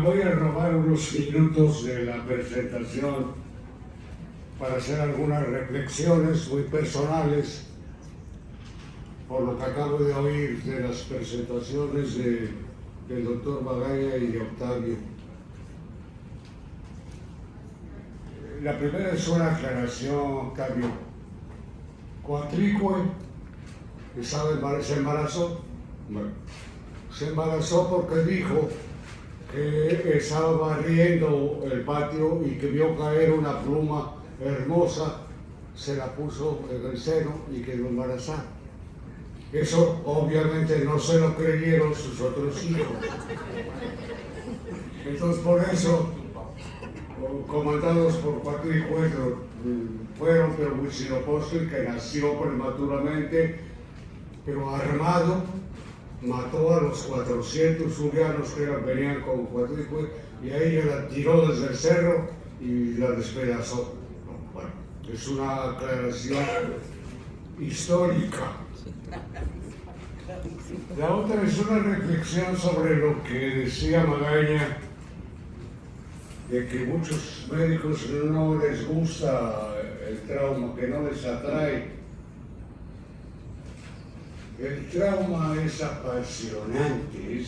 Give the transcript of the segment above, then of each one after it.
Me voy a robar unos minutos de la presentación para hacer algunas reflexiones muy personales por lo que acabo de oír de las presentaciones del doctor Magaña y de Octavio. La primera es una aclaración, Octavio. Coatlicue se embarazó. Bueno, se embarazó porque dijo que estaba barriendo el patio y que vio caer una pluma hermosa, se la puso en el seno y quedó embarazada. Eso obviamente no se lo creyeron sus otros hijos. Entonces por eso, comandados por Coatlicue, fueron pero Huitzilopochtli, que nació prematuramente, pero armado, mató a los 400 zulianos que venían con Coatlicue y a ella la tiró desde el cerro y la despedazó. Bueno, es una aclaración histórica. La otra es una reflexión sobre lo que decía Magaña, de que muchos médicos no les gusta el trauma, que no les atrae. El trauma es apasionante,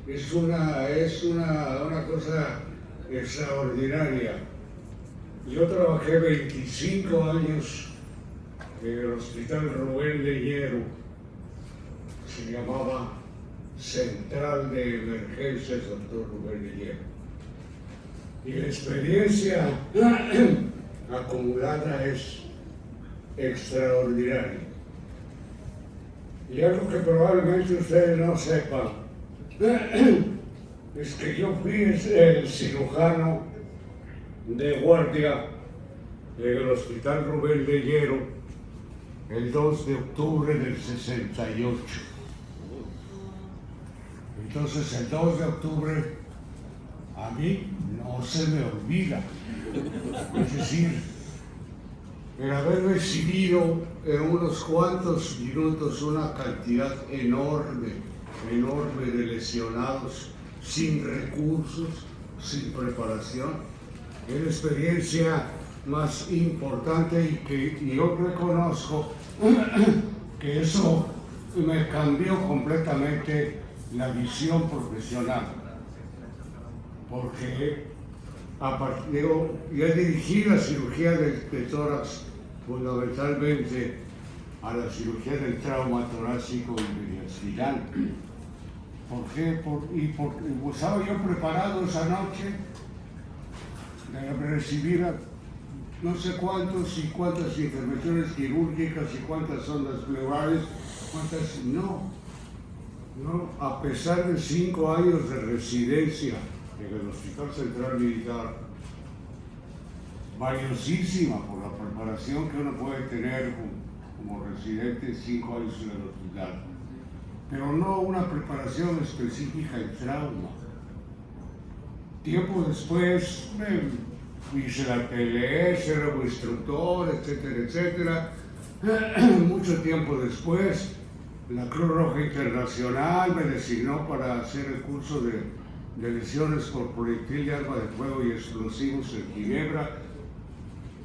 es una cosa extraordinaria. Yo trabajé 25 años en el Hospital Rubén Leñero, se llamaba Central de Emergencias Dr. Rubén Leñero. Y la experiencia acumulada es extraordinaria. Y algo que probablemente ustedes no sepan es que yo fui el cirujano de guardia en el Hospital Rubén Leñero el 2 de octubre del 68. Entonces el 2 de octubre a mí no se me olvida. Es decir, el haber recibido en unos cuantos minutos una cantidad enorme de lesionados, sin recursos, sin preparación, es la experiencia más importante y que yo reconozco que eso me cambió completamente la visión profesional, porque yo dirigí la cirugía de tórax fundamentalmente a la cirugía del trauma torácico y mediastinal. ¿Por qué? Porque estaba yo preparado esa noche de recibir a no sé cuántas intervenciones quirúrgicas y cuántas sondas pleurales, no, a pesar de 5 años de residencia en el Hospital Central Militar, valiosísima por la preparación que uno puede tener como residente 5 años en el hospital, pero no una preparación específica en trauma. Tiempo después hice la TLS, era instructor, etcétera, etcétera. Mucho tiempo después, la Cruz Roja Internacional me designó para hacer el curso de lesiones por proyectil de arma de fuego y explosivos en Ginebra.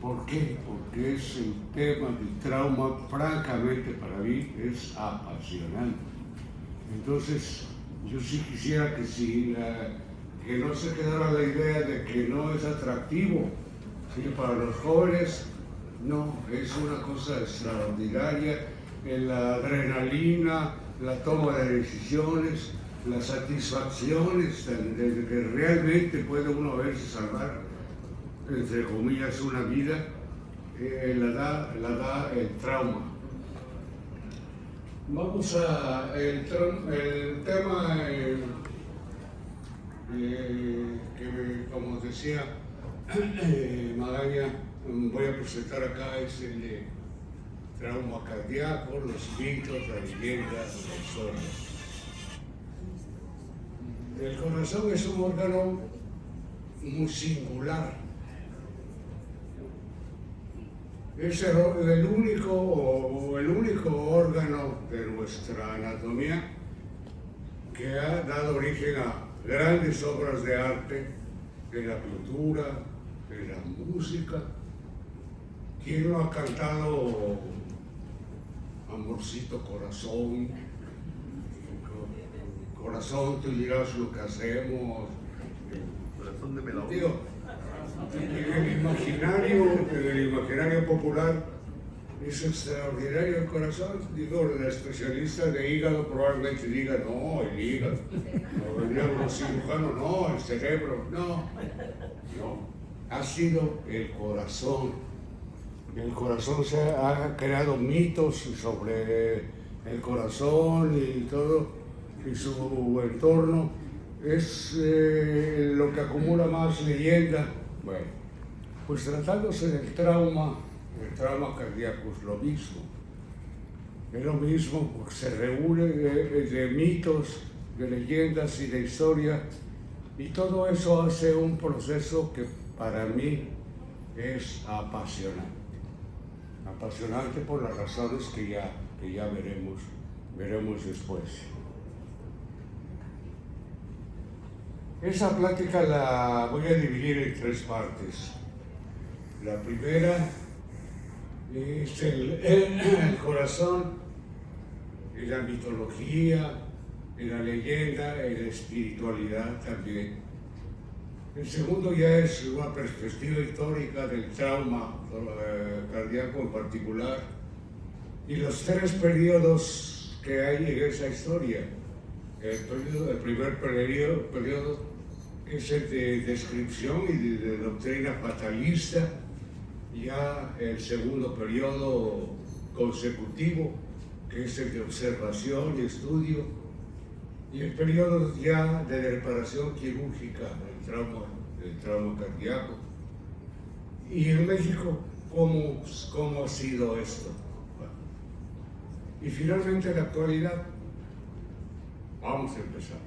¿Por qué? Porque es el tema del trauma, francamente para mí, es apasionante. Entonces, yo sí quisiera que no se quedara la idea de que no es atractivo, ¿sí? Para los jóvenes, no, es una cosa extraordinaria, la adrenalina, la toma de decisiones, las satisfacciones de que realmente puede uno verse salvar, entre comillas, una vida, la da el trauma. Vamos a el tema que, como decía Magaña, voy a presentar acá, es el de trauma cardíaco, los mitos, la leyenda, la historia. El corazón es un órgano muy singular. Es el único órgano de nuestra anatomía que ha dado origen grandes obras de arte, en la pintura, en la música. ¿Quién no ha cantado Amorcito Corazón? Corazón, tú dirás lo que hacemos. Corazón de melón. Digo, en el imaginario popular es extraordinario el corazón. Digo, el especialista de hígado probablemente diga, no, el hígado. O dirían los cirujanos, no, el cerebro. No, ha sido el corazón. El corazón se ha creado mitos sobre el corazón y todo, y su entorno es lo que acumula más leyenda. Bueno, pues tratándose del trauma cardíaco es lo mismo. Es lo mismo porque se reúne de mitos, de leyendas y de historia, y todo eso hace un proceso que para mí es apasionante. Apasionante por las razones que ya veremos después. Esa plática la voy a dividir en 3 partes. La primera es el corazón, en la mitología, en la leyenda, en la espiritualidad también. El segundo ya es una perspectiva histórica del trauma cardíaco en particular, y los 3 periodos que hay en esa historia. El primer periodo es el de descripción y de doctrina fatalista, ya el segundo periodo consecutivo, que es el de observación y estudio, y el periodo ya de reparación quirúrgica del trauma cardíaco. Y en México, ¿cómo ha sido esto? Bueno, y finalmente la actualidad. Vamos a empezar.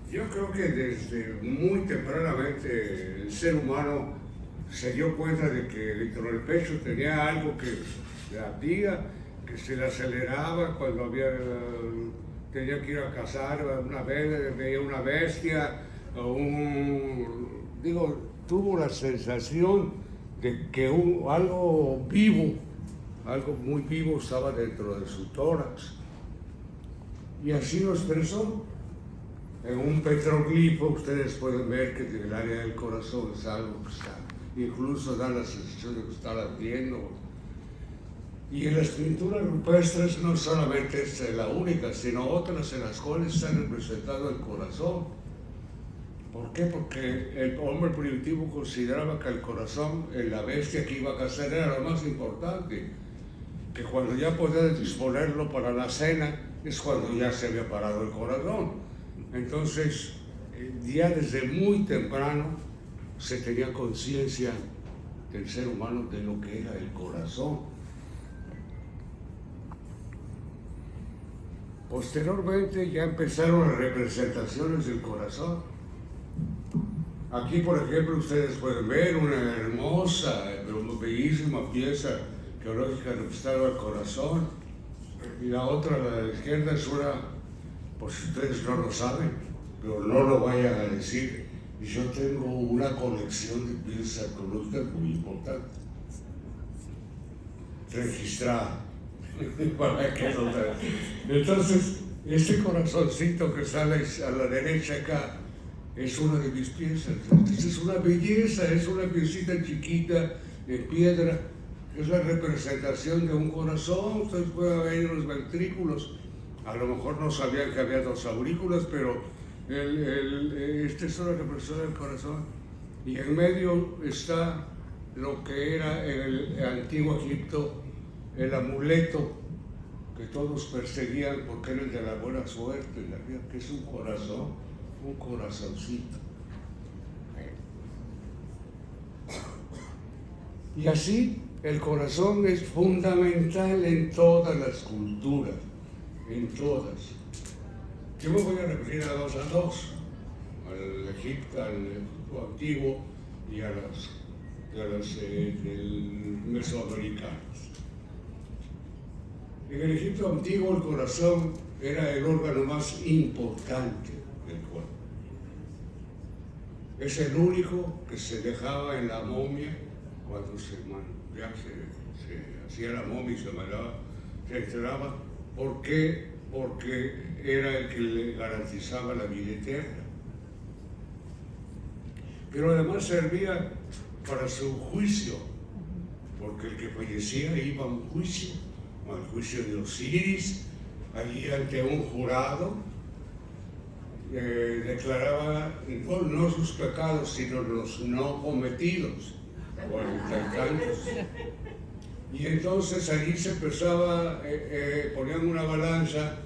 Yo creo que desde muy tempranamente el ser humano se dio cuenta de que dentro del pecho tenía algo que latía, que se le aceleraba cuando tenía que ir a cazar una vez, veía una bestia, tuvo la sensación de que algo vivo, algo muy vivo estaba dentro de su tórax. Y así lo expresó. En un petroglifo ustedes pueden ver que en el área del corazón es algo que está, incluso da la sensación de que está latiendo. Y en las pinturas rupestres no solamente esta es la única, sino otras en las cuales está representado el corazón. ¿Por qué? Porque el hombre primitivo consideraba que el corazón, en la bestia que iba a cazar, era lo más importante. Que cuando ya podía disponerlo para la cena, es cuando ya se había parado el corazón. Entonces, ya desde muy temprano se tenía conciencia del ser humano de lo que era el corazón. Posteriormente ya empezaron las representaciones del corazón. Aquí, por ejemplo, ustedes pueden ver una hermosa, pero bellísima pieza geológica representada al corazón. Y la otra, a la izquierda, es una, por si ustedes no lo saben, pero no lo vayan a decir, yo tengo una colección de piezas arqueológicas muy importante, registrada. Entonces, este corazoncito que sale a la derecha acá es una de mis piezas. Entonces, es una belleza, es una piecita chiquita de piedra, es la representación de un corazón. Ustedes pueden ver los ventrículos. A lo mejor no sabían que había 2 aurículas, pero esta es una representación del corazón. Y en medio está lo que era en el antiguo Egipto el amuleto que todos perseguían porque era el de la buena suerte, que es un corazón, un corazoncito. Y así el corazón es fundamental en todas las culturas, en todas. Yo me voy a referir a dos, al Egipto antiguo y a los mesoamericanos. En el Egipto antiguo el corazón era el órgano más importante del cuerpo. Es el único que se dejaba en la momia cuando ya se hacía la momia y se enterraba. ¿Por qué? Porque era el que le garantizaba la vida eterna. Pero además servía para su juicio, porque el que fallecía iba a un juicio, al juicio de Osiris, allí ante un jurado, declaraba no sus pecados, sino los no cometidos, 40 y tantos. Y entonces allí se empezaba, ponían una balanza,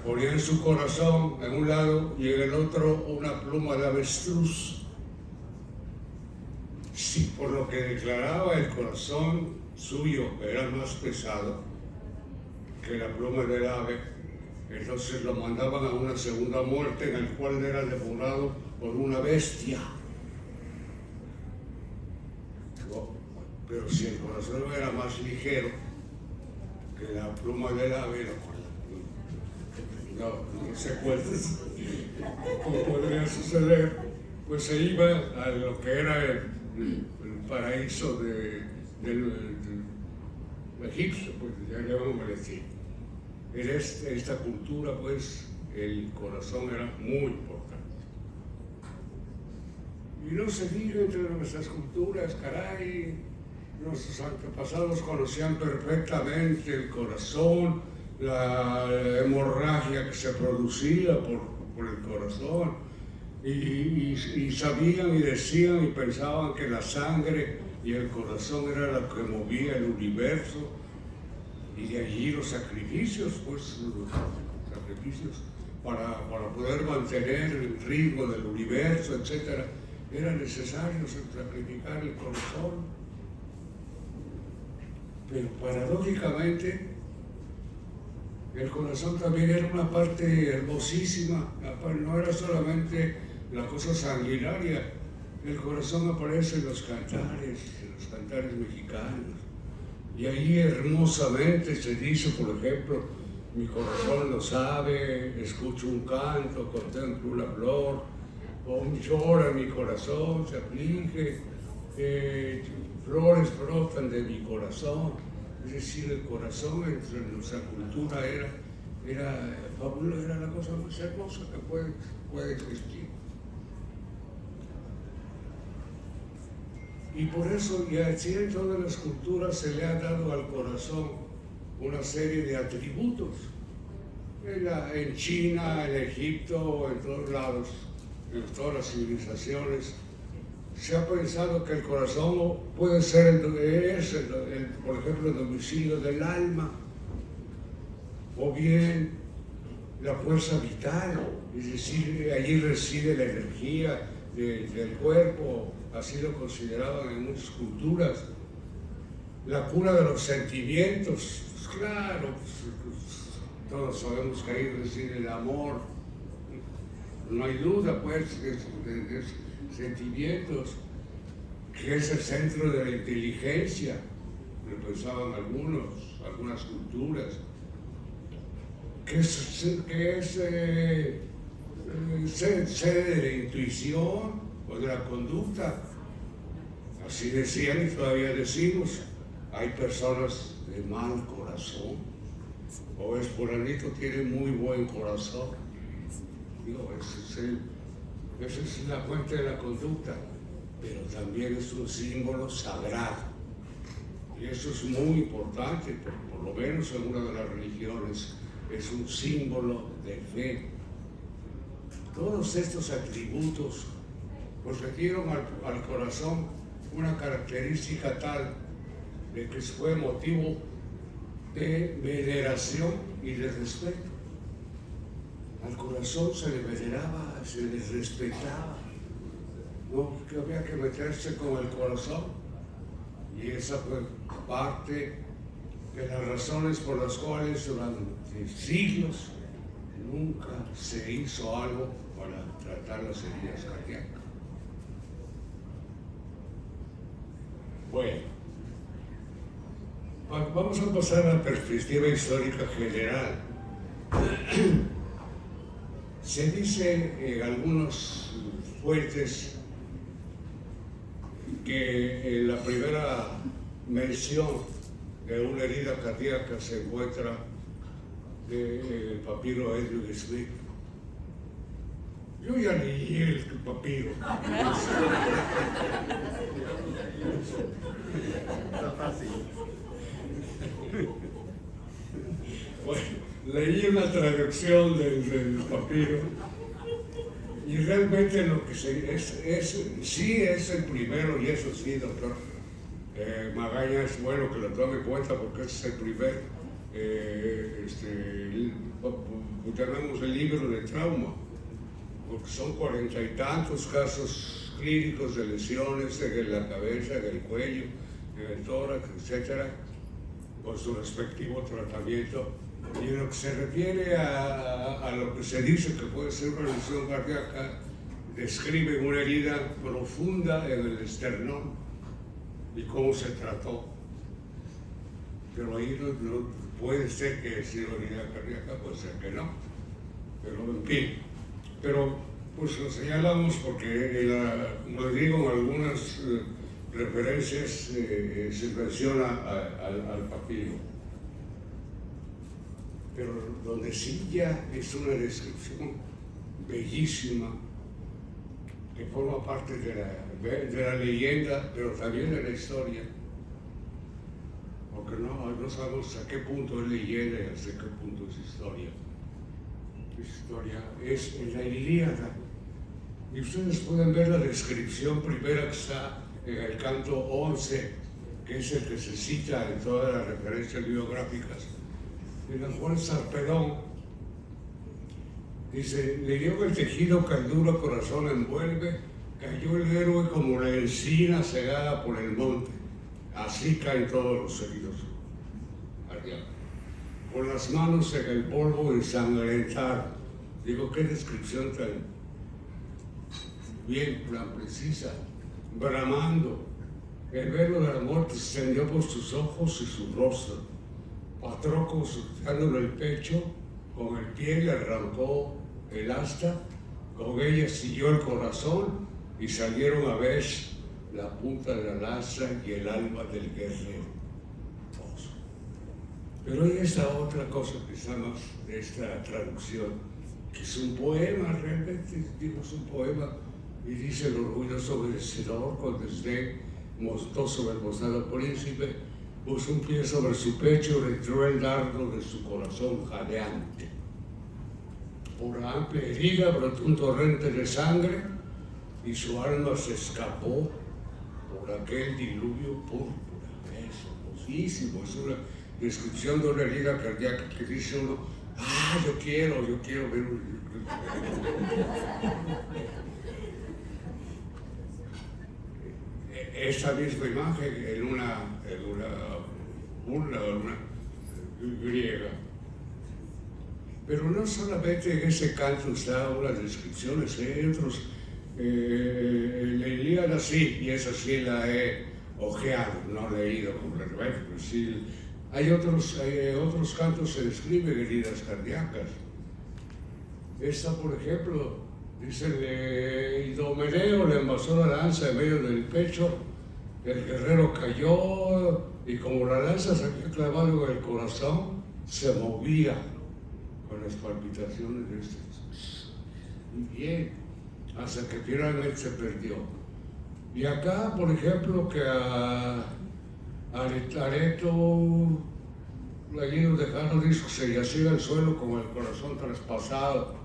ponían su corazón en un lado y en el otro una pluma de avestruz. Si por lo que declaraba el corazón suyo era más pesado que la pluma del ave, entonces lo mandaban a una segunda muerte en la cual era devorado por una bestia. Pero si el corazón era más ligero que la pluma del ave, no sé cómo podría suceder, pues se iba a lo que era el paraíso del egipcio, pues ya le vamos a decir. En esta cultura, pues, el corazón era muy importante. Y no se diga entre nuestras culturas, caray, nuestros antepasados conocían perfectamente el corazón, la hemorragia que se producía por el corazón, y sabían y decían y pensaban que la sangre y el corazón era lo que movía el universo, y de allí los sacrificios, pues, para poder mantener el ritmo del universo, etc., era necesario sacrificar el corazón. Pero paradójicamente, el corazón también era una parte hermosísima, no era solamente la cosa sanguinaria. El corazón aparece en los cantares mexicanos. Y ahí hermosamente se dice, por ejemplo, mi corazón lo sabe, escucho un canto, contemplo una flor, o llora mi corazón, se aflige, flores brotan de mi corazón. Es decir, el corazón entre nuestra cultura era la cosa más hermosa que puede existir. Y por eso, y así en todas las culturas se le ha dado al corazón una serie de atributos. En China, en Egipto, en todos lados, en todas las civilizaciones, se ha pensado que el corazón puede ser, por ejemplo, el domicilio del alma, o bien la fuerza vital, es decir, allí reside la energía del cuerpo, así lo consideraban en muchas culturas. La cura de los sentimientos, pues claro, todos sabemos que ahí reside el amor, no hay duda, pues, de sentimientos, que es el centro de la inteligencia, lo pensaban algunas culturas, que es sede de la intuición o de la conducta. Así decían y todavía decimos, hay personas de mal corazón, o es fulanito tiene muy buen corazón. Digo, esa es la fuente de la conducta, pero también es un símbolo sagrado. Y eso es muy importante, por lo menos en una de las religiones, es un símbolo de fe. Todos estos atributos pues le dieron al corazón una característica tal de que fue motivo de veneración y de respeto. Al corazón se le veneraba, se le respetaba, no que había que meterse con el corazón, y esa fue parte de las razones por las cuales durante siglos nunca se hizo algo para tratar las heridas cardíacas. Bueno, vamos a pasar a la perspectiva histórica general. Se dice en algunas fuentes que en la primera mención de una herida cardíaca se encuentra en el papiro Edwin Smith. Yo ya leí el papiro. Está fácil. Bueno, leí una traducción del papiro y realmente lo que sí es el primero, y eso sí, doctor Magaña, es bueno que lo tome en cuenta porque ese es el primer, tenemos el libro de trauma, porque son 40 y tantos casos clínicos de lesiones en la cabeza, en el cuello, en el tórax, etcétera, con su respectivo tratamiento. Y en lo que se refiere a lo que se dice que puede ser una lesión cardíaca, describe una herida profunda en el esternón y cómo se trató. Pero ahí no puede ser que sea una herida cardíaca, puede ser que no. Pero en fin. Pero pues lo señalamos porque, como digo, en algunas referencias se menciona al papiro. Pero donde sí ya es una descripción bellísima que forma parte de la leyenda, pero también de la historia, porque no sabemos a qué punto es leyenda y hasta qué punto es historia. Historia es en la Ilíada, y ustedes pueden ver la descripción primera que está en el canto 11, que es el que se cita en todas las referencias biográficas. En el Juan Sarpedón dice: le dio el tejido que el duro corazón envuelve, cayó el héroe como la encina cegada por el monte, así caen todos los heridos cardíacos, con las manos en el polvo ensangrentado. Digo, qué descripción tan bien, tan precisa, bramando. El velo de la muerte se extendió por sus ojos y su rostro. Patroclo, sujetándole el pecho, con el pie le arrancó el asta, con ella siguió el corazón y salieron a ver la punta de la lanza y el alma del guerrero. Pero hay esta otra cosa que está más de esta traducción, que es un poema, realmente digo, es un poema, y dice: el orgulloso vencedor con desdén montó sobre el mozado príncipe, puso un pie sobre su pecho y entró el dardo de su corazón jadeante. Por la amplia herida brotó un torrente de sangre y su alma se escapó por aquel diluvio púrpura. Es hermosísimo, es una descripción de una herida cardíaca que dice uno: ah, yo quiero ver un... Esa misma imagen en una griega. Pero no solamente en ese canto está unas descripciones, hay otros, la Ilíada sí, y esa sí la he ojeado, no leído completamente, pero sí. Hay otros cantos se describen heridas cardíacas. Esta, por ejemplo, dice: Idomeneo le envasó la lanza en medio del pecho, el guerrero cayó y como la lanza se había clavado en el corazón, se movía con las palpitaciones de este. Muy bien, hasta que finalmente se perdió. Y acá, por ejemplo, que a Areto Gallino de Jano dice que se yacía al suelo con el corazón traspasado.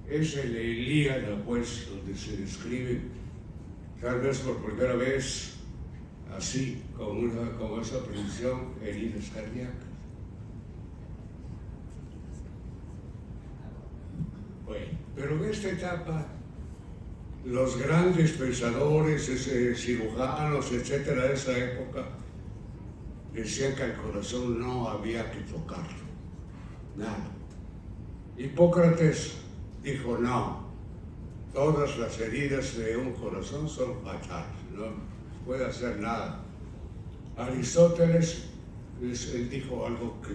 Es el Ilíada, pues, donde se describe, tal vez por primera vez, así, con esa precisión, heridas cardíacas. Bueno, pero en esta etapa, los grandes pensadores, cirujanos, etcétera, de esa época, decían que al corazón no había que tocarlo, nada. Hipócrates dijo: no, todas las heridas de un corazón son fatales, no puede hacer nada. Aristóteles, él dijo algo que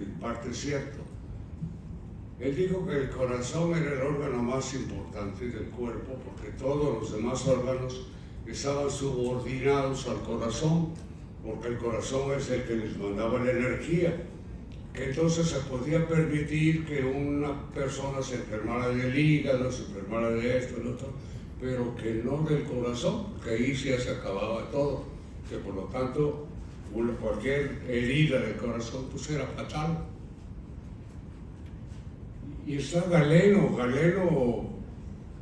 en parte es cierto: Él dijo que el corazón era el órgano más importante del cuerpo porque todos los demás órganos estaban subordinados al corazón, porque el corazón es el que les mandaba la energía. Que entonces se podía permitir que una persona se enfermara del hígado, se enfermara de esto, del otro, pero que no del corazón, que ahí ya se acababa todo, que por lo tanto cualquier herida del corazón pues era fatal. Y está Galeno,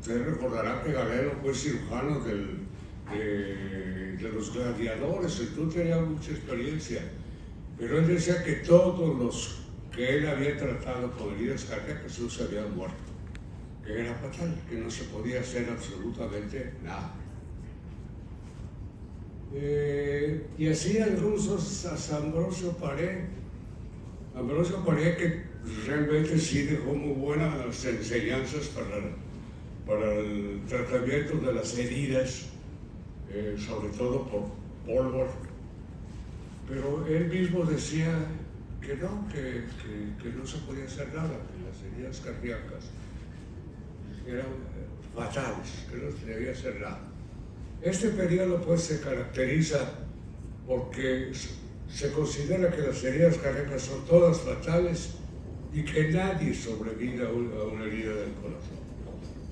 usted recordará que Galeno fue cirujano de los gladiadores, entonces tenía mucha experiencia, pero él decía que todos los que él había tratado con heridas cardíacas se habían muerto, que era fatal, que no se podía hacer absolutamente nada. Y así algunos hasta Ambrosio Paré que realmente sí dejó muy buenas enseñanzas para el tratamiento de las heridas, sobre todo por pólvora. Pero él mismo decía que no, que no se podía hacer nada, que las heridas cardíacas eran fatales, que no se debía hacer nada. Este periodo pues se caracteriza porque se considera que las heridas cardíacas son todas fatales y que nadie sobrevive a una herida del corazón.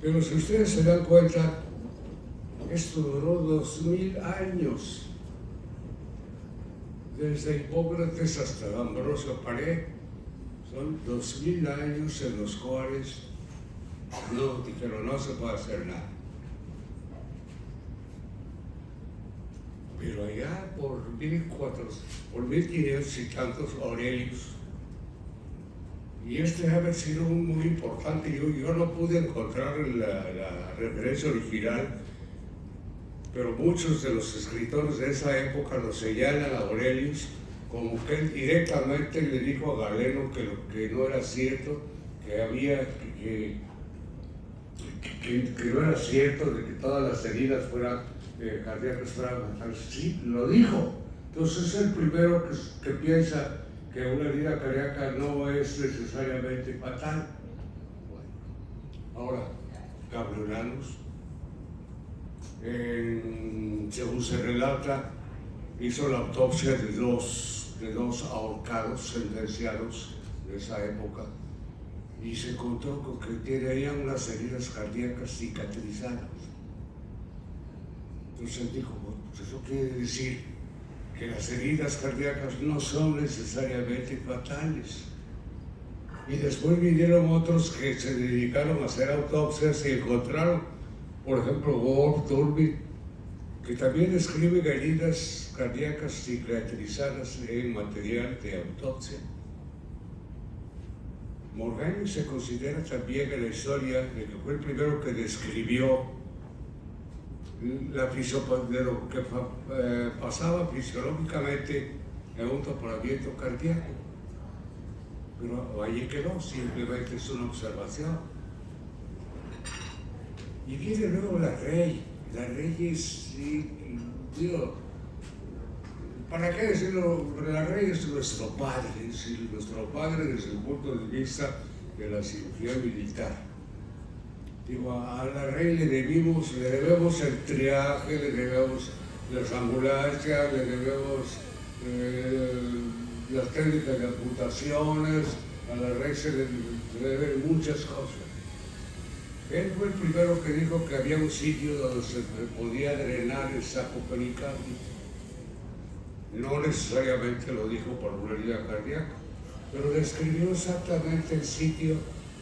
Pero si ustedes se dan cuenta, esto duró 2000 años. Desde Hipócrates hasta Ambrosio Paré, son 2000 años en los cuales no se puede hacer nada. Pero allá por 1500 y tantos, Aurelius, y este debe haber sido muy importante, yo no pude encontrar la referencia original, pero muchos de los escritores de esa época lo señalan a Aurelius como que él directamente le dijo a Galeno que no era cierto, que no era cierto de que todas las heridas cardíacas fueran fatales. Sí, lo dijo. Entonces es el primero que piensa que una herida cardíaca no es necesariamente fatal. Ahora, Gabrielanos, según se relata, hizo la autopsia de dos ahorcados sentenciados de esa época y se encontró con que tenían unas heridas cardíacas cicatrizadas. Entonces dijo, pues eso quiere decir que las heridas cardíacas no son necesariamente fatales. Y después vinieron otros que se dedicaron a hacer autopsias y encontraron, por ejemplo, Gore, Turby, que también escriben heridas cardíacas cicatrizadas en material de autopsia. Morgagni se considera también en la historia de que fue el primero que describió de lo que pasaba fisiológicamente en un topolamiento cardíaco. Pero allí quedó, simplemente es una observación. Y viene luego la Rey. La Rey es, digo, ¿para qué decirlo? La Rey es nuestro padre, es decir, nuestro padre desde el punto de vista de la cirugía militar. Digo, a la Rey le debemos el triaje, le debemos las ambulancias, le debemos las técnicas de amputaciones, a la Rey se le deben muchas cosas. Él fue el primero que dijo que había un sitio donde se podía drenar el saco pericárdico. No necesariamente lo dijo por una herida cardíaca, pero describió exactamente el sitio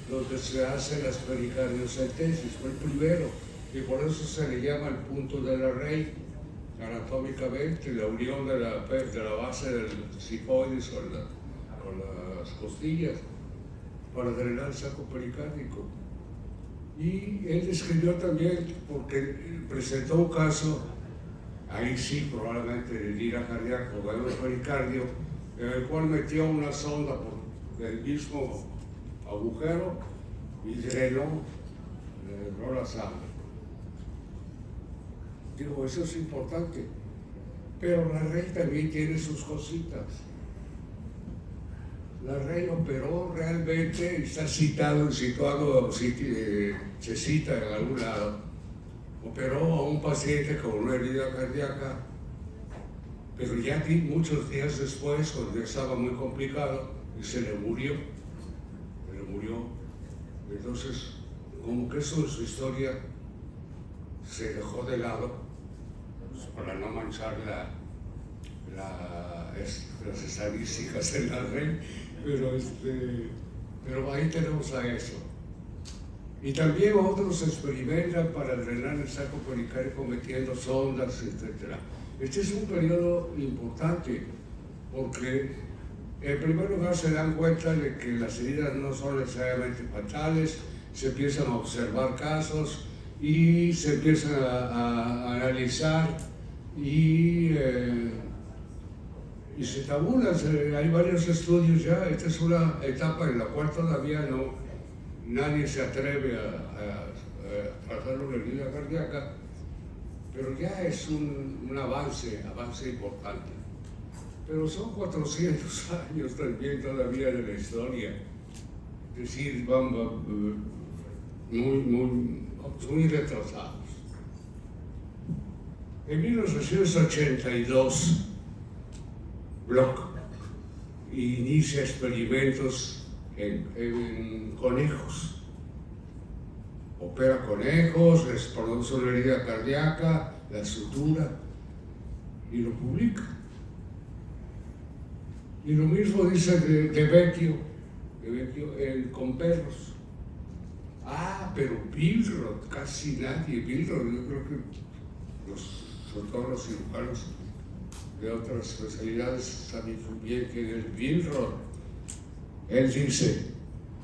donde se hacen las pericardiocentesis, fue el primero, y por eso se le llama el punto de la Rey, anatómicamente, la unión de la base del cifoides con las costillas, para drenar el saco pericárdico. Y él describió también, porque presentó un caso, ahí sí probablemente de herida cardíaca o de pericardio, en el cual metió una sonda por el mismo agujero y drenó la sangre. Digo, eso es importante, pero la Rey también tiene sus cositas. Larraín operó realmente, está situado, se cita en algún lado, operó a un paciente con una herida cardíaca, pero ya muchos días después, cuando ya estaba muy complicado, y se le murió. Entonces, como que eso en su historia se dejó de lado, pues, para no manchar las estadísticas en la red, pero ahí tenemos a eso. Y también otros experimentan para drenar el saco pericardio metiendo sondas, etc. Este es un periodo importante porque en primer lugar se dan cuenta de que las heridas no son necesariamente fatales, se empiezan a observar casos y se empiezan a analizar y se tabulan. Hay varios estudios ya. Esta es una etapa en la cual todavía nadie se atreve a tratar una herida cardíaca, pero ya es un avance importante. Pero son 400 años también todavía de la historia. Es decir, vamos muy retrasados. En 1982, Bloch inicia experimentos en conejos. Opera conejos, les produce una herida cardíaca, la sutura y lo publica. Y lo mismo dice de Vecchio con perros. Pero Billroth, casi nadie. Billroth, yo creo que sobre todo los cirujanos de otras especialidades saben muy bien quién es Billroth. Él dice: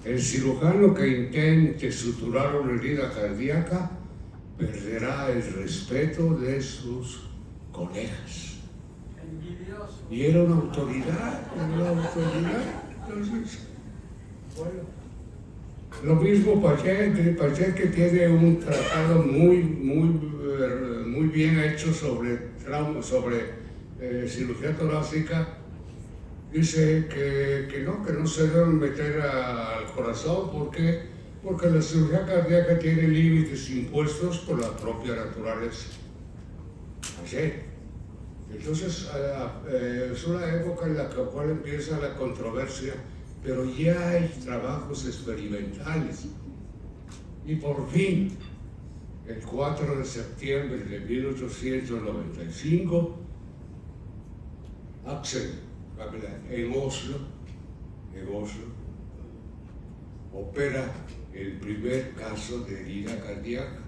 el cirujano que intente suturar una herida cardíaca perderá el respeto de sus colegas. Y era una autoridad. Entonces, bueno, lo mismo Paget que tiene un tratado muy bien hecho sobre cirugía torácica, dice que no se deben meter al corazón porque la cirugía cardíaca tiene límites impuestos por la propia naturaleza. Paget. Entonces, es una época en la cual empieza la controversia, pero ya hay trabajos experimentales. Y por fin, el 4 de septiembre de 1895, Axel en Oslo, opera el primer caso de herida cardíaca.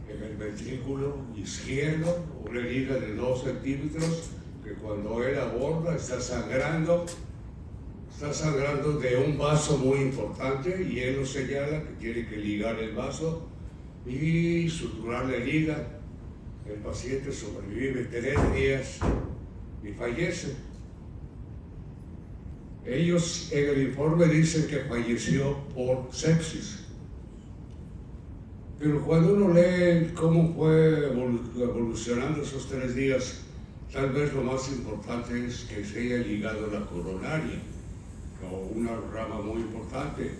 En el ventrículo izquierdo, una herida de 2 centímetros, que cuando él aborda está sangrando de un vaso muy importante, y él lo señala que tiene que ligar el vaso y suturar la herida. El paciente sobrevive 3 días y fallece. Ellos en el informe dicen que falleció por sepsis. Pero cuando uno lee cómo fue evolucionando esos 3 días, tal vez lo más importante es que se haya ligado la coronaria, o una rama muy importante,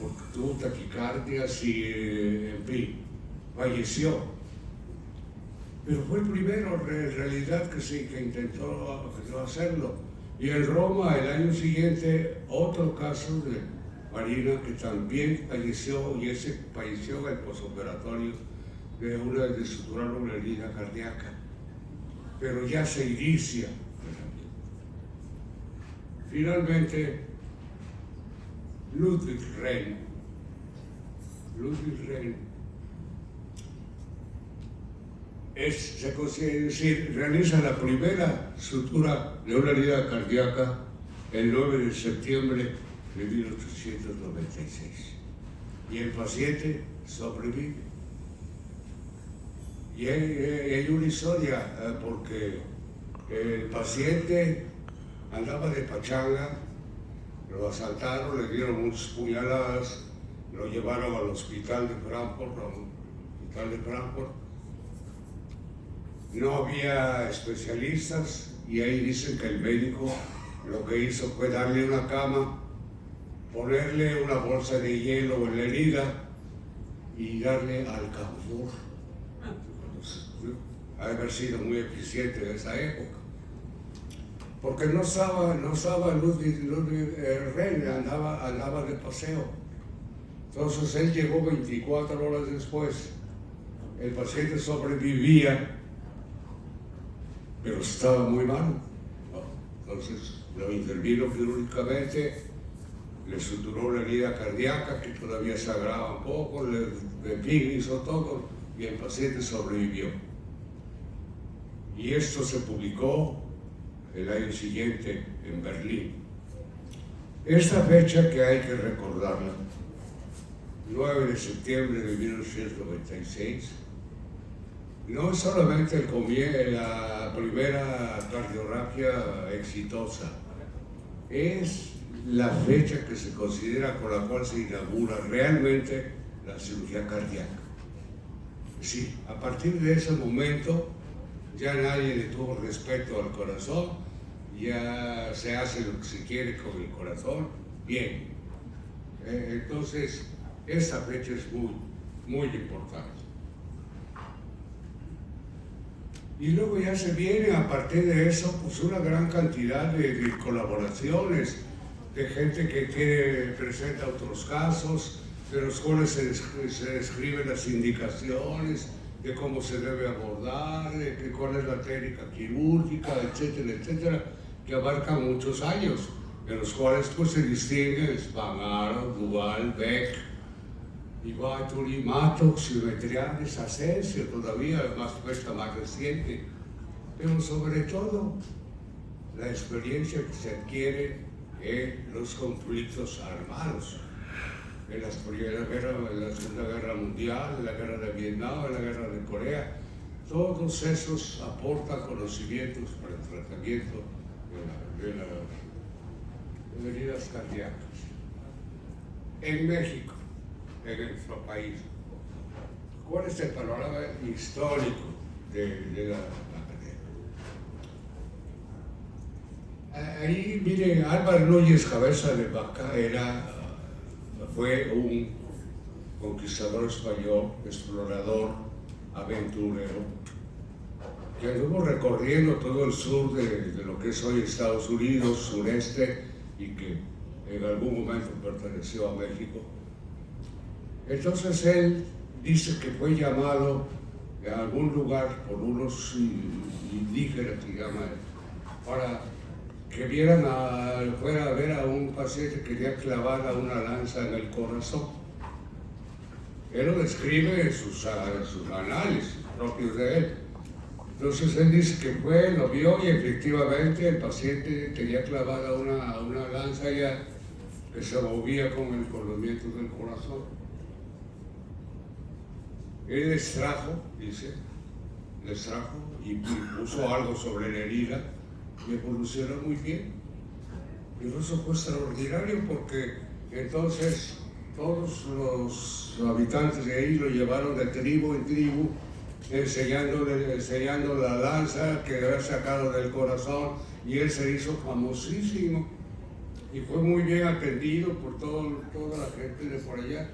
porque tuvo taquicardias y, en fin, falleció. Pero fue el primero, en realidad, que intentó hacerlo. Y en Roma, el año siguiente, otro caso de Marina, que también falleció, y ese falleció en el posoperatorio de suturar una herida cardíaca. Pero ya se inicia. Finalmente, Ludwig Renn se considera, realiza la primera sutura de una herida cardíaca el 9 de septiembre de 1896. Y el paciente sobrevive. Y hay una historia, porque el paciente andaba de pachanga, lo asaltaron, le dieron muchas puñaladas, lo llevaron al hospital de Frankfurt, No había especialistas, y ahí dicen que el médico Lo que hizo fue darle una cama, ponerle una bolsa de hielo en la herida y darle alcanfor. Ha de haber sido muy eficiente en esa época. Porque no estaba Ludwig Rehn, andaba de paseo. Entonces él llegó 24 horas después. El paciente sobrevivía, pero estaba muy mal. Entonces lo intervino quirúrgicamente, le suturó la herida cardíaca, que todavía se agrava un poco, le hizo todo, y el paciente sobrevivió. Y esto se publicó el año siguiente en Berlín. Esta fecha que hay que recordarla, 9 de septiembre de 1996, no es solamente la primera cardiografía exitosa, es la fecha que se considera con la cual se inaugura realmente la cirugía cardíaca. Sí, a partir de ese momento ya nadie le tuvo respeto al corazón, ya se hace lo que se quiere con el corazón, bien. Entonces, esta fecha es muy, muy importante. Y luego ya se viene, a partir de eso, pues una gran cantidad de colaboraciones, de gente que presenta otros casos, de los cuales se describen las indicaciones, de cómo se debe abordar, de cuál es la técnica quirúrgica, etcétera, etcétera, que abarcan muchos años, de los cuales pues se distinguen Spanaro, Duval, Beck, Ibaturi, Mattox, Sylvetrianis, Asensio, todavía más reciente, pero sobre todo la experiencia que se adquiere en los conflictos armados, en la Segunda Guerra Mundial, en la Guerra de Vietnam, en la Guerra de Corea. Todos esos aportan conocimientos para el tratamiento de heridas cardíacas. En México, en nuestro país, ¿cuál es el panorama histórico de la cardiaca? Ahí, mire, Álvaro Núñez Cabeza de Vaca fue un conquistador español, explorador, aventurero, que anduvo recorriendo todo el sur de lo que es hoy Estados Unidos, sureste, y que en algún momento perteneció a México. Entonces él dice que fue llamado a algún lugar por unos indígenas, digamos, para que fuera a ver a un paciente que tenía clavada una lanza en el corazón. Él lo describe en sus análisis propios de él. Entonces él dice que fue, lo vio y efectivamente el paciente tenía clavada una lanza ya que se movía con el movimiento del corazón. Él extrajo y puso algo sobre la herida y evolucionó muy bien. Y eso fue extraordinario porque entonces todos los habitantes de ahí lo llevaron de tribu en tribu, enseñando la lanza que había sacado del corazón, y él se hizo famosísimo y fue muy bien atendido por toda la gente de por allá.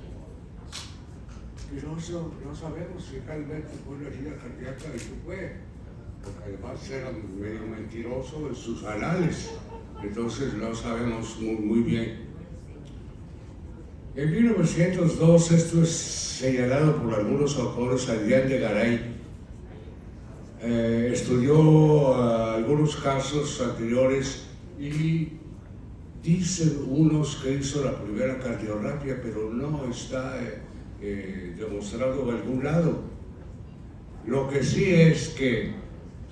Y no sabemos si realmente fue una herida cardíaca, y que fue, porque además era medio mentiroso en sus análisis, entonces no sabemos muy bien. En 1902, esto es señalado por algunos autores, Adrián de Garay estudió algunos casos anteriores y dicen unos que hizo la primera cardiografía, pero no está demostrado en algún lado. Lo que sí es que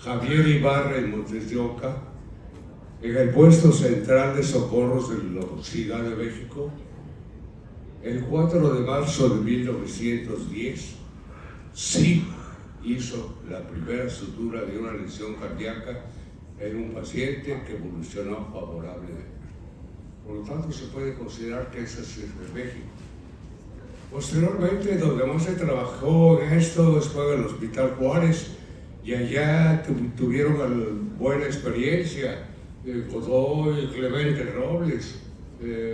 Javier Ibarra en Montes de Oca, en el puesto central de socorros de la Ciudad de México, el 4 de marzo de 1910, sí hizo la primera sutura de una lesión cardíaca en un paciente que evolucionó favorablemente. Por lo tanto, se puede considerar que esa es de México. Posteriormente, donde más se trabajó en esto fue en el Hospital Juárez, y allá tuvieron buena experiencia Godoy, Clemente Robles,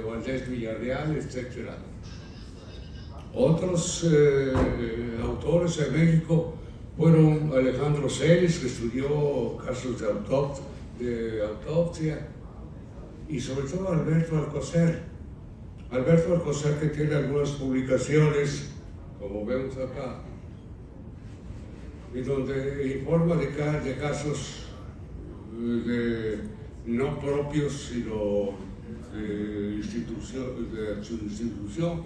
Valdés Villarreal, etc. Otros autores en México fueron Alejandro Celis, que estudió casos de autopsia, y sobre todo Alberto Alcocer. Alberto Alcocer, que tiene algunas publicaciones, como vemos acá, y donde informa de casos no propios, sino de su institución.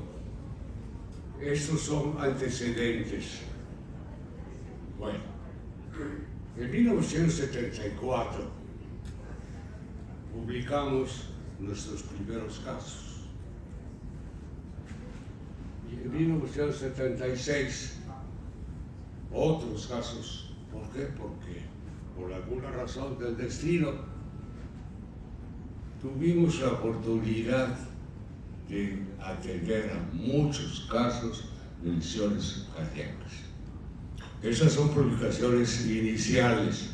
Estos son antecedentes. Bueno, en 1974 publicamos nuestros primeros casos. Y en 1976 otros casos. ¿Por qué? Porque por alguna razón del destino tuvimos la oportunidad de atender a muchos casos de lesiones cardíacas. Esas son publicaciones iniciales.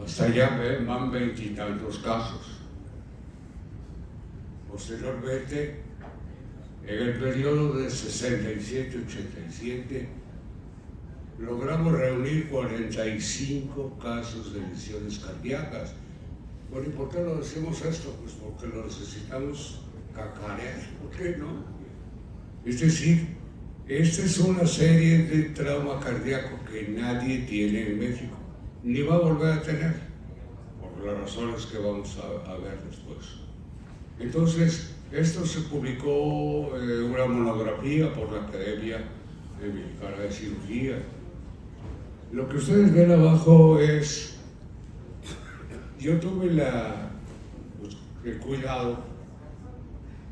Hasta allá van 20 y tantos casos. Posteriormente, en el periodo de 67-87, logramos reunir 45 casos de lesiones cardíacas. Bueno, ¿y por qué lo decimos esto? Pues porque lo necesitamos cacarear, ¿por qué no? Es decir, esta es una serie de trauma cardíaco que nadie tiene en México, ni va a volver a tener, por las razones que vamos a ver después. Entonces, esto se publicó una monografía por la Academia Mexicana de Cirugía. Lo que ustedes ven abajo es, yo tuve el cuidado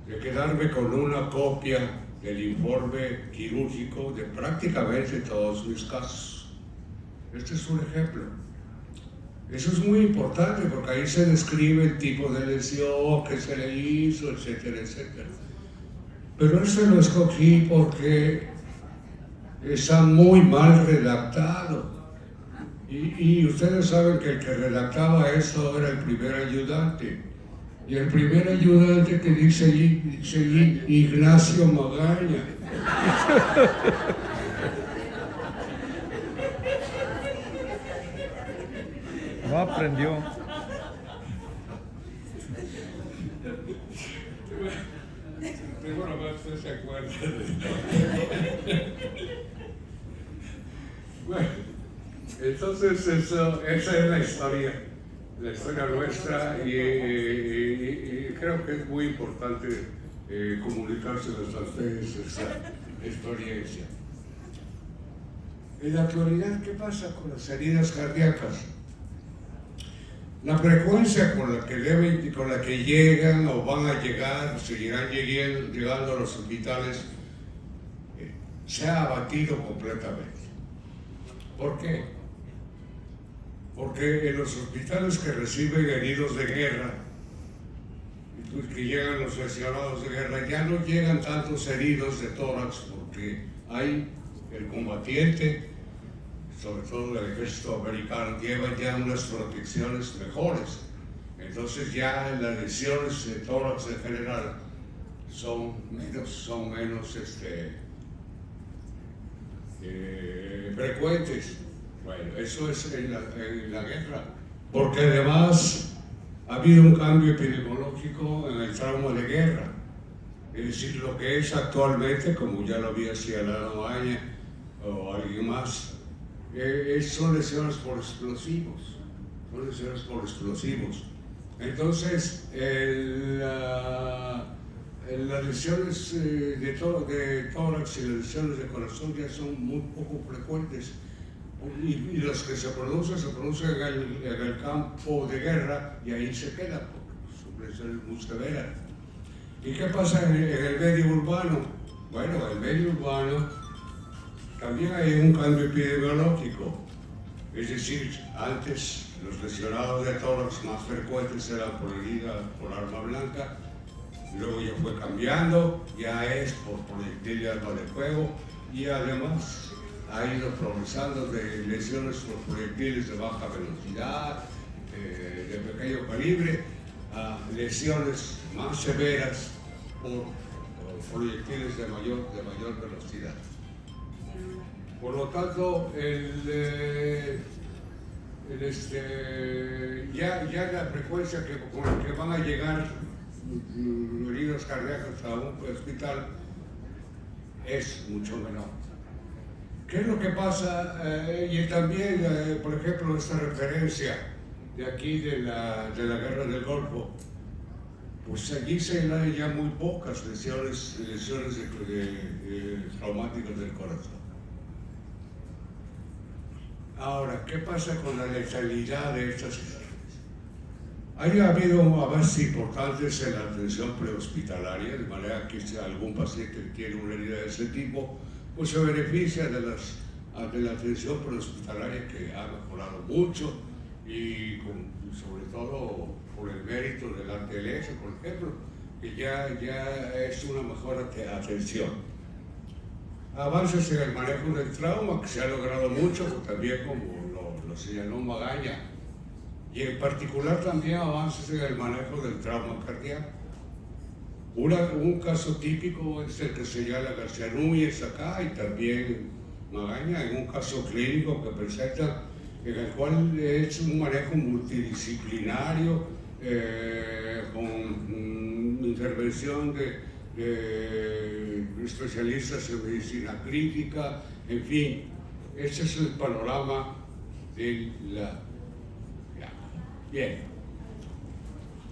de quedarme con una copia del informe quirúrgico de prácticamente todos mis casos. Este es un ejemplo. Eso es muy importante porque ahí se describe el tipo de lesión que se le hizo, etcétera, etcétera. Pero este lo escogí porque está muy mal redactado. Y ustedes saben que el que redactaba esto era el primer ayudante. Y el primer ayudante que dice Ignacio Magaña. No aprendió. Seguro más usted se acuerda. Bueno, entonces esa es la historia nuestra y creo que es muy importante comunicárselos a ustedes esa experiencia. En la actualidad, ¿qué pasa con las heridas cardíacas? La frecuencia con la que llegan o van a llegar, seguirán llegando a los hospitales, se ha abatido completamente. ¿Por qué? Porque en los hospitales que reciben heridos de guerra, que llegan los lesionados de guerra, ya no llegan tantos heridos de tórax porque hay el combatiente, sobre todo el ejército americano, lleva ya unas protecciones mejores. Entonces ya las lesiones de tórax en general son menos frecuentes. Bueno, eso es en la guerra, porque además ha habido un cambio epidemiológico en el trauma de guerra. Es decir, lo que es actualmente, como ya lo había señalado Magaña o alguien más, son lesiones por explosivos. Entonces, las lesiones de tórax y las lesiones de corazón ya son muy poco frecuentes. Y las que se producen en el campo de guerra y ahí se quedan, porque son lesiones muy severas. ¿Y qué pasa en el medio urbano? Bueno, en el medio urbano también hay un cambio epidemiológico. Es decir, antes los lesionados de tórax más frecuentes eran por herida por arma blanca, luego ya fue cambiando, ya es por proyectil de arma de fuego y además ha ido progresando de lesiones por proyectiles de baja velocidad, de pequeño calibre a lesiones más severas por proyectiles de mayor velocidad. Por lo tanto, ya la frecuencia con la que van a llegar heridos cardíacos a un hospital es mucho menor. ¿Qué es lo que pasa? Y también, por ejemplo, esta referencia de aquí de la guerra del Golfo, pues allí se dan ya muy pocas lesiones traumáticas del corazón. Ahora, ¿qué pasa con la letalidad de estas lesiones? Ha habido avances importantes en la atención prehospitalaria, de manera que si algún paciente que tiene una herida de ese tipo, pues se beneficia de la atención prehospitalaria, que ha mejorado mucho, y sobre todo por el mérito del ATLS, por ejemplo, que ya es una mejor atención. Avances en el manejo del trauma, que se ha logrado mucho, pues también como lo señaló Magaña, y en particular también avances en el manejo del trauma cardíaco. Un caso típico es el que señala García Núñez acá, y también Magaña, en un caso clínico que presenta, en el cual es un manejo multidisciplinario, con intervención de especialistas en medicina crítica, en fin, ese es el panorama de la... Bien,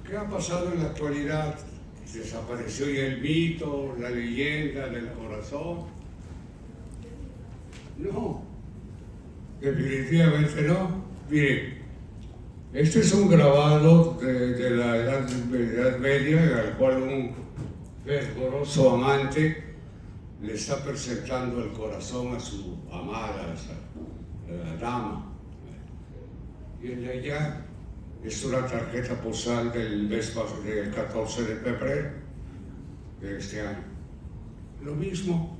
¿qué ha pasado en la actualidad? ¿Desapareció ya el mito, la leyenda del corazón? No, definitivamente no. Miren, este es un grabado de la Edad Media, en el cual un fervoroso amante le está presentando el corazón a su amada, a la dama. Y el de allá es una tarjeta postal del 14 de febrero de este año. Lo mismo.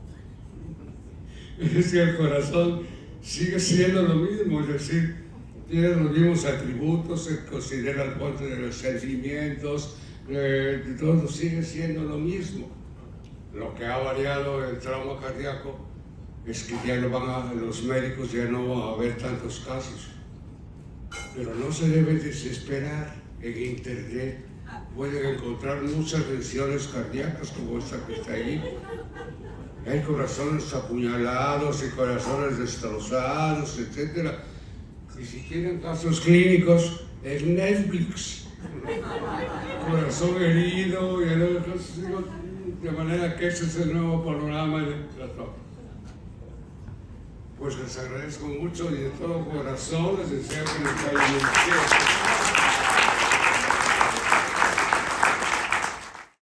Es decir, el corazón sigue siendo lo mismo, es decir, tiene los mismos atributos, se considera el puente de los sentimientos, todo sigue siendo lo mismo. Lo que ha variado el trauma cardíaco es que ya los médicos ya no van a ver tantos casos. Pero no se debe desesperar. En internet pueden encontrar muchas lesiones cardíacas como esta que está ahí. Hay corazones apuñalados y corazones destrozados, etc. Y si tienen casos clínicos, es Netflix. Corazón herido, de manera que ese es el nuevo panorama del tratado. Pues les agradezco mucho y de todo corazón les deseo que les vaya muy bien.